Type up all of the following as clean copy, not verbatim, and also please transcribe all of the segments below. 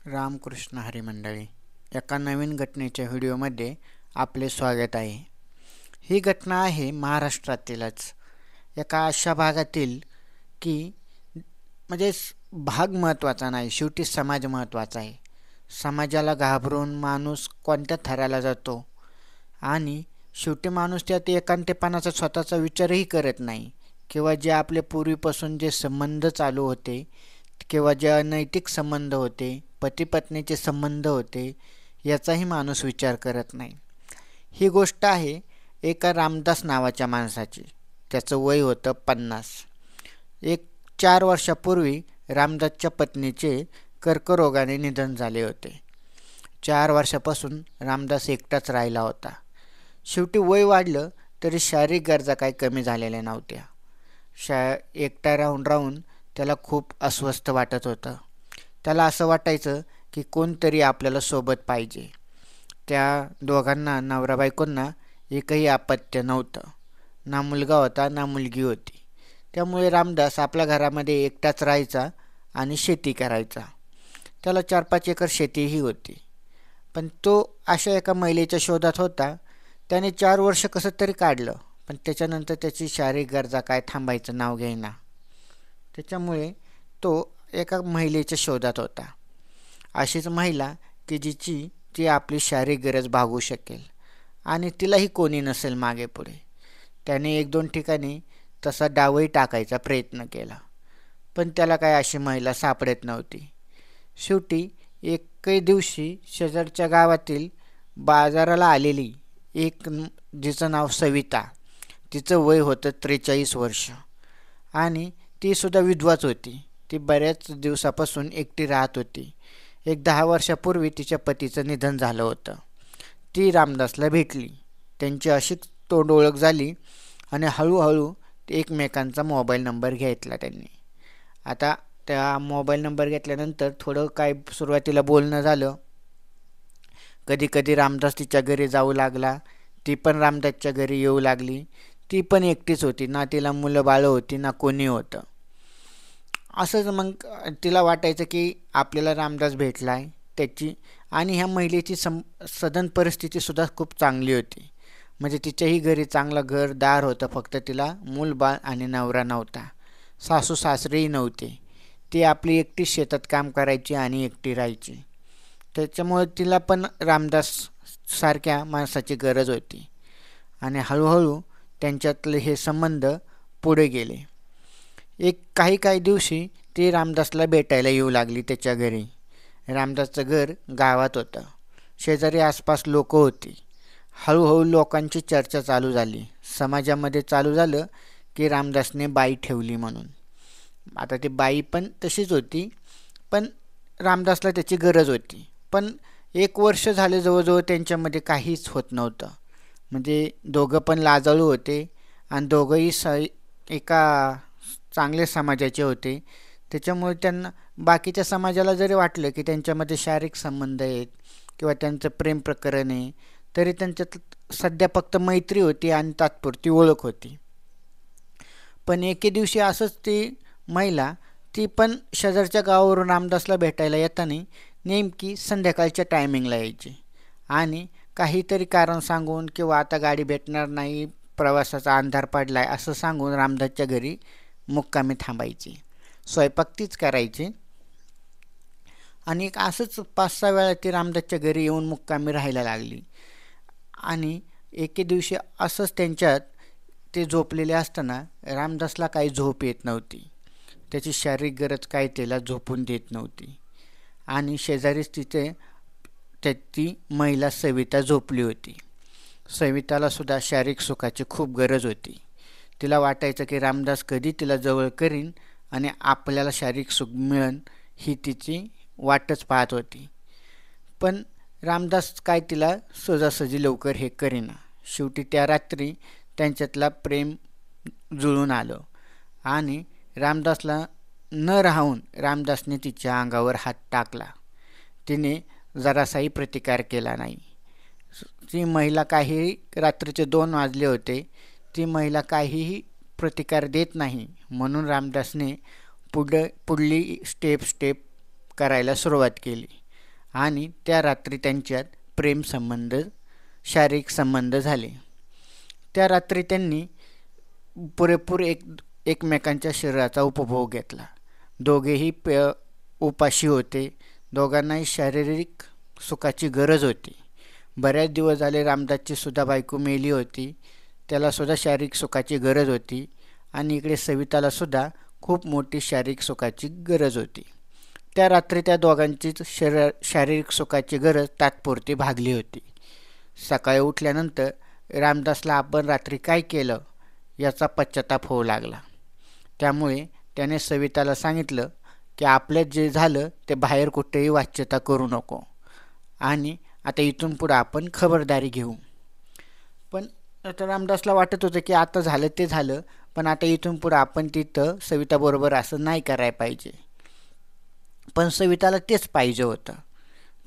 रामकृष्ण हरी मंडळी, एका नवीन घटनेच्या व्हिडिओमध्ये आपले स्वागत आहे. ही घटना आहे महाराष्ट्रातीलच एका अशा भागातील की भाग महत्त्वाचा नाही, शेवटी समाज महत्त्वाचा आहे. समाजाला घाबरून माणूस कोणत्या थराला जातो आणि शेवटी माणूस त्यात एकांतेपणाचा स्वतःचा विचारही करत नाही, किंवा जे आपले पूर्वीपासून जे संबंध चालू होते किंवा जे अनैतिक संबंध होते, पती पत्नीचे संबंध होते, याचाही माणूस विचार करत नाही. ही गोष्ट आहे एका रामदास नावाच्या माणसाची. त्याचं वय होतं 50. 4 वर्षापूर्वी रामदासच्या पत्नीचे कर्करोगाने निधन झाले होते. 4 वर्षापासून रामदास एकटाच राहिला होता. शेवटी वय वाढलं तरी शारीरिक गरजा काही कमी झालेल्या नव्हत्या. एकटा राहून राहून त्याला खूप अस्वस्थ वाटत होतं. त्याला असं वाटायचं की कोणतरी आपल्याला सोबत पाहिजे. त्या दोघांना, नवरा बायकोंना, एकही अपत्य नव्हतं. ना मुलगा होता ना मुलगी होती. त्यामुळे रामदास आपल्या घरामध्ये एकटाच राहायचा आणि शेती करायचा. त्याला 4-5 एकर शेतीही होती. पण तो अशा एका महिलेच्या शोधात होता. त्याने 4 वर्ष कसं तरी काढलं, पण त्याच्यानंतर त्याची शारीरिक गरजा काय थांबायचं नाव घेईना. त्याच्यामुळे तो एका महिलेच्या शोधात होता. अशीच महिला की जिची ती आपली शारीरिक गरज भागवू शकेल आणि तिलाही कोणी नसेल मागे पुढे. त्याने 1-2 ठिकाणी तसा डावही टाकायचा प्रयत्न केला, पण त्याला काय अशी महिला सापडत नव्हती. शेवटी एकही दिवशी शेजारच्या गावातील बाजाराला आलेली एक जिचं नाव सविता, तिचं वय होतं 43 वर्ष आणि ती सुद्धा विधवाच होती. ती बऱ्याच दिवसापासून एकटी राहत होती. 10 वर्षापूर्वी तिच्या पतीचं निधन झालं होतं. ती रामदासला भेटली. त्यांची अशीच तोंड ओळख झाली आणि हळूहळू एकमेकांचा मोबाईल नंबर घेतला त्यांनी. आता त्या मोबाईल नंबर घेतल्यानंतर थोडं काय सुरुवातीला बोलणं झालं. कधी कधी रामदास तिच्या घरी जाऊ लागला, ती पण रामदासच्या घरी येऊ लागली. ती पण एकटीच होती, ना तिला मुलं बाळं होती ना कोणी होतं. असंच मग तिला वाटायचं की आपल्याला रामदास भेटलाय त्याची. आणि ह्या महिलेची सदन परिस्थितीसुद्धा खूप चांगली होती. म्हणजे तिच्याही घरी चांगलं घरदार होतं, फक्त तिला मूल बाळ आणि नवरा नव्हता. सासू सासरेही नव्हते. ती आपली एकटी शेतात काम करायची आणि एकटी राहायची. त्याच्यामुळे तिला पण रामदास सारख्या माणसाची गरज होती. आणि हळूहळू त्यांच्यातले हे संबंध पुढे गेले. काही दिवशी ती रामदासला भेटायला येऊ लागली त्याच्या घरी. रामदासचं घर गावात होतं. शेजारी आसपास लोक होती. हळूहळू लोकांची चर्चा चालू झाली. समाजामध्ये चालू झालं की रामदासने बाई ठेवली म्हणून. आता ती बाई पण तशीच होती, पण रामदासला त्याची गरज होती. पण 1 वर्ष झाले जवळजवळ त्यांच्यामध्ये काहीच होत नव्हतं. म्हणजे दोघं पण लाजाळू होते आणि दोघंही एका चांगल्या समाजाचे होते. त्याच्यामुळे त्यांना बाकीच्या समाजाला जरी वाटलं की त्यांच्यामध्ये शारीरिक संबंध आहेत किंवा त्यांचं प्रेम प्रकरण आहे, तरी त्यांच्यात सध्या फक्त मैत्री होती आणि तात्पुरती ओळख होती. पण एके दिवशी असंच ती महिला, ती पण शेजारच्या गावावरून रामदासला भेटायला येताना नेमकी संध्याकाळच्या टायमिंगला यायची आणि काहीतरी कारण सांगून किंवा आता गाडी भेटणार नाही, प्रवासाचा अंधार पडलाय असं सांगून रामदासच्या घरी मुक्कामी थांबायची. स्वयंपाक तीच करायची आणि असंच 5-6 वेळा ती रामदासच्या घरी येऊन मुक्कामी राहायला लागली. आणि एके दिवशी असंच त्यांच्यात ते झोपलेले असताना रामदासला काही झोप येत नव्हती. त्याची शारीरिक गरज काय त्याला झोपून देत नव्हती. आणि शेजारीच तिथे ती महिला सविता झोपली होती. सविताला सुद्धा शारीरिक सुखाची खूप गरज होती. तिला वाटायचं की रामदास कधी तिला जवळ करीन आणि आपल्याला शारीरिक सुख मिळेल, ही तिची वाटच पाहत होती. पण रामदास काय तिला सहजासहजी लवकर हे करीना. शेवटी त्या रात्री त्यांच्यातला प्रेम जुळून आलं आणि रामदासला न राहून रामदासने तिच्या अंगावर हात टाकला. तिने जरासाही प्रतिकार केला नाही. ती महिला काहीही, रात्रीचे 2 वाजले होते, ती महिला काहीही प्रतिकार देत नाही. म्हणून रामदासने पुढली स्टेप करायला सुरुवात केली. आणि त्या रात्री त्यांच्यात प्रेम संबंध, शारीरिक संबंध झाले. त्या रात्री त्यांनी पुरेपूर एकमेकांच्या शरीराचा उपभोग घेतला. दोघेही उपाशी होते. दोघांनाही शारीरिक सुखाची गरज होती. बऱ्याच दिवस झाले रामदासची सुद्धा बायको मेली होती. त्याला सुद्धा शारीरिक सुखाची गरज होती आणि इकडे सविताला सुद्धा खूप मोठी शारीरिक सुखाची गरज होती. त्या रात्री त्या दोघांचीच शारीरिक सुखाची गरज तात्पुरती भागली होती. सकाळी उठल्यानंतर रामदासला आपण रात्री काय केलं याचा पश्चाताप होऊ लागला. त्यामुळे त्याने सविताला सांगितलं की आपल्यात जे झालं ते बाहेर कुठेही वाच्यता करू नको आणि आता इथून पुढे आपण खबरदारी घेऊ. पण आता रामदासला वाटत होतं की आता झालं ते झालं, पण आता इथून पुढे आपण तिथं सविताबरोबर असं नाही करायला पाहिजे. पण सविताला तेच पाहिजे होतं.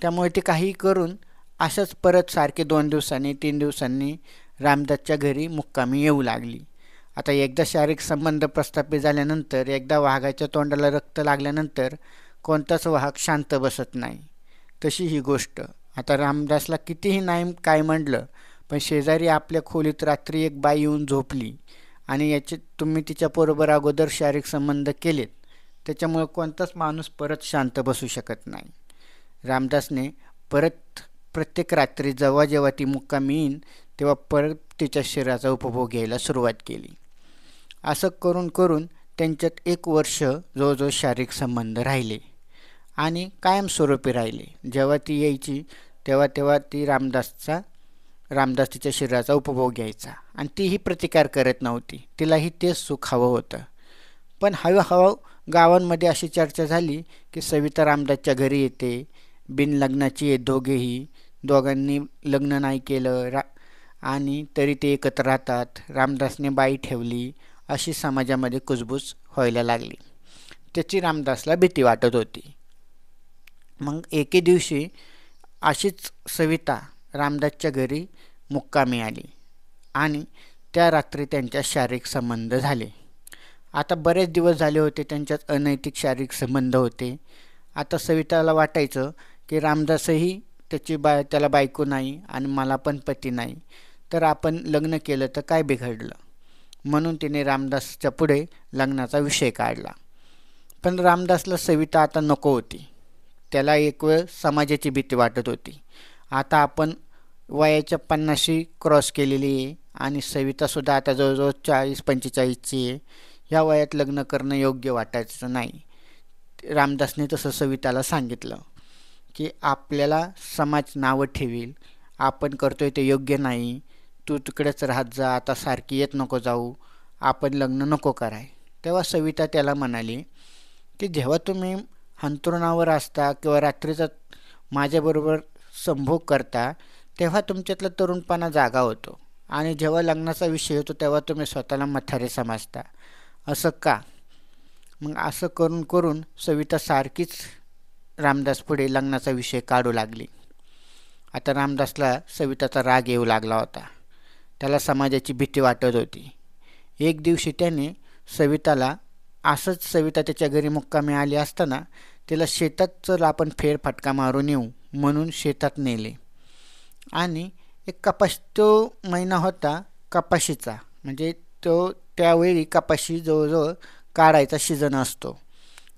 त्यामुळे ते काही करून असंच परत सारखे 2 दिवसांनी 3 दिवसांनी रामदासच्या घरी मुक्कामी येऊ लागली. आता एकदा शारीरिक संबंध प्रस्थापित झाल्यानंतर, एकदा वाघाच्या तोंडाला रक्त लागल्यानंतर कोणताच वाहक शांत बसत नाही. तशी ही गोष्ट. आता रामदासला कितीही नाही काय म्हटलं, पण शेजारी आपल्या खोलीत रात्री एक बाई येऊन झोपली आणि याचे तुम्ही तिच्याबरोबर अगोदर शारीरिक संबंध केलेत, त्याच्यामुळे कोणताच माणूस परत शांत बसू शकत नाही. रामदासने प्रत्येक रात्री जेव्हा जेव्हा ती मुक्कामी येईन तेव्हा परत तिच्या शरीराचा उपभोग घ्यायला सुरुवात केली. असं करून करून त्यांच्यात 1 वर्ष जवळजवळ शारीरिक संबंध राहिले आणि कायमस्वरूपी राहिले. जेव्हा ती यायची तेव्हा तेव्हा ती रामदास तिच्या शरीराचा उपभोग घ्यायचा आणि तीही प्रतिकार करत नव्हती. तिलाही तेच सुख हवं होतं. पण हळूहळू गावांमध्ये अशी चर्चा झाली की सविता रामदासच्या घरी येते, बिनलग्नाची आहे. दोघांनी लग्न नाही केलं आणि तरी ते एकत्र राहतात. रामदासने बाई ठेवली, अशी समाजामध्ये कुजबूज व्हायला लागली. त्याची रामदासला भीती वाटत होती. मग एके दिवशी अशीच सविता रामदासच्या घरी मुक्कामी आली आणि त्या रात्री त्यांच्या शारीरिक संबंध झाले. आता बरेच दिवस झाले होते त्यांच्यात अनैतिक शारीरिक संबंध होते. आता सविताला वाटायचं की रामदासही त्याला बायको नाही आणि मला पण पती नाही, तर आपण लग्न केलं तर काय बिघडलं. म्हणून तिने रामदासच्या पुढे लग्नाचा विषय काढला. पण रामदासला सविता आता नको होती. त्याला एक वेळ समाजाची भीती वाटत होती. आता आपण वयाच्या 50शी क्रॉस केलेली आहे आणि सवितासुद्धा आता जवळजवळ 40-45ची आहे. ह्या वयात लग्न करणं योग्य वाटायचं नाही. रामदासने तसं सविताला सांगितलं की आपल्याला समाज नावं ठेवील, आपण करतोय ते योग्य नाही, तू तिकडेच राहत जा, आता सारखी येत नको जाऊ, आपण लग्न नको कराय. तेव्हा सविता त्याला म्हणाली की जेव्हा तुम्ही अंथरुणावर असता किंवा रात्रीचा माझ्याबरोबर संभोग करता तेव्हा तुमच्यातला तरुणपणा जागा होतो आणि जेव्हा लग्नाचा विषय होतो तेव्हा तुम्ही स्वतःला म्हातारे समजता. असं का? मग असं करून करून सविता सारखीच रामदास पुढे लग्नाचा विषय काढू लागली. आता रामदासला सविताचा राग येऊ लागला होता. त्याला समाजाची भीती वाटत होती. एक दिवशी त्याने सविताला असंच सविता त्याच्या घरी मुक्कामी आली असताना तिला शेतात चल आपण फेरफटका मारून येऊ म्हणून शेतात नेले आणि एक तो महिना होता कपाशीचा, म्हणजे त्यावेळी कपाशी जवळजवळ काढायचा सीझन असतो.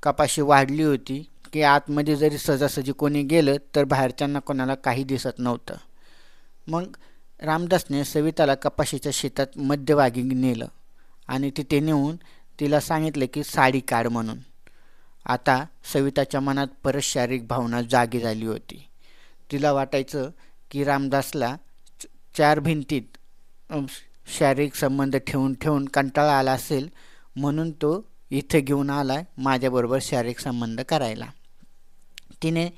कपाशी वाढली होती की आतमध्ये जरी सहजासहजी कोणी गेलं तर बाहेरच्यांना कोणाला काही दिसत नव्हतं. मग रामदासने सविताला कपाशीच्या शेतात मध्यभागी नेलं आणि तिथे नेऊन तिला सांगितलं की साडी काढ म्हणून. आता सविताच्या मनात परत शारीरिक भावना जागी झाली होती. तिला वाटायचं की रामदासला 4 भिंतीत शारीरिक संबंध ठेवून ठेवून कंटाळा आला असेल, म्हणून तो इथे घेऊन आलाय माझ्याबरोबर शारीरिक संबंध करायला. तिने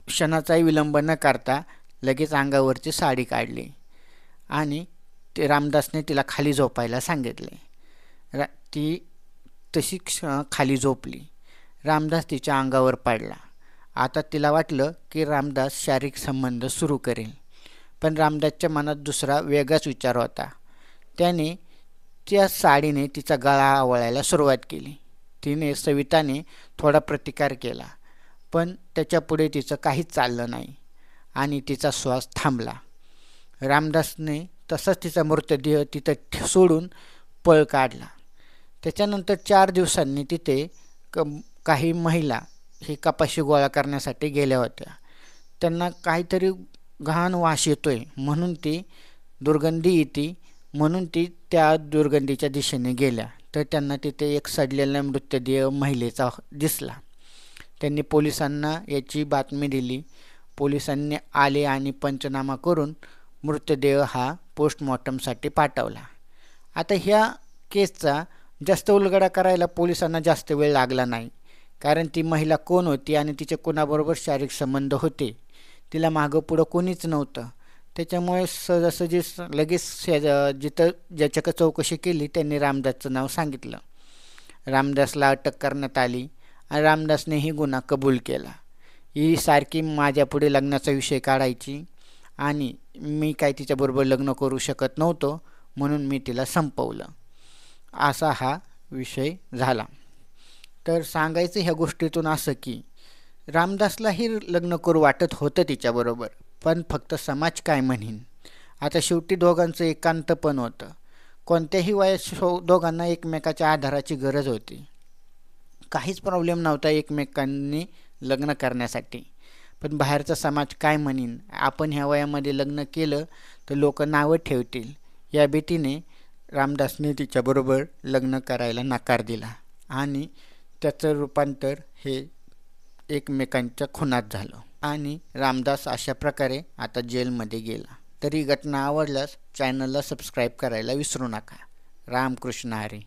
क्षणाचाही विलंब न करता लगेच अंगावरची साडी काढली आणि ते रामदासने तिला खाली झोपायला सांगितले. ती तशी खाली झोपली. रामदास तिच्या अंगावर पडला. आता तिला वाटलं की रामदास शारीरिक संबंध सुरू करेल, पण रामदासच्या मनात दुसरा वेगळाच विचार होता. त्याने त्या साडीने तिचा गळा आवळायला सुरुवात केली. सविताने थोडा प्रतिकार केला, पण त्याच्यापुढे तिचं काहीच चाललं नाही आणि तिचा श्वास थांबला. रामदासने तसाच तिचा मृतदेह तिथं सोडून पळ काढला. त्याच्यानंतर 4 दिवसांनी तिथे काही महिला ही कपाशी गोळा करण्यासाठी गेल्या होत्या. त्यांना काहीतरी घाण वास येतोय म्हणून ती दुर्गंधी येते म्हणून ती त्या दुर्गंधीच्या दिशेने गेल्या. तर त्यांना तिथे एक सडलेला मृतदेह महिलेचा दिसला. त्यांनी पोलिसांना याची बातमी दिली. पोलिसांनी आले आणि पंचनामा करून मृतदेह हा पोस्टमॉर्टमसाठी पाठवला. आता ह्या केसचा जास्त उलगडा करायला पोलिसांना जास्त वेळ लागला नाही, कारण ती महिला कोण होती आणि तिचे कोणाबरोबर शारीरिक संबंध होते तिला मागं पुढं कोणीच नव्हतं. त्याच्यामुळे सहजासहजी लगेच जिथं ज्याच्याकडे चौकशी केली त्यांनी रामदासचं नाव सांगितलं. रामदासला अटक करण्यात आली आणि रामदासने ही गुन्हा कबूल केला. ही सारखी माझ्यापुढे लग्नाचा विषय काढायची आणि मी काय तिच्याबरोबर लग्न करू शकत नव्हतो म्हणून मी तिला संपवलं, असा हा विषय झाला. तर सांगायचं ह्या गोष्टीतून असं की रामदासलाही लग्न करू वाटत होतं तिच्याबरोबर, पण फक्त समाज काय म्हणीन. आता शेवटी दोघांचं एकांत पण होतं. कोणत्याही वयात दोघांना एकमेकाच्या आधाराची गरज होती. काहीच प्रॉब्लेम नव्हता एकमेकांनी लग्न करण्यासाठी. पण बाहेरचा समाज काय म्हणीन, आपण ह्या वयामध्ये लग्न केलं तर लोक नावं ठेवतील, या भीतीने रामदासने तिच्याबरोबर लग्न करायला नकार दिला आणि त्याचं रूपांतर हे एकमेकांच्या खुनात झालं आणि रामदास अशा प्रकारे आता जेलमध्ये गेला. तरी घटना आवडल्यास चॅनलला सबस्क्राईब करायला विसरू नका. रामकृष्ण हरी.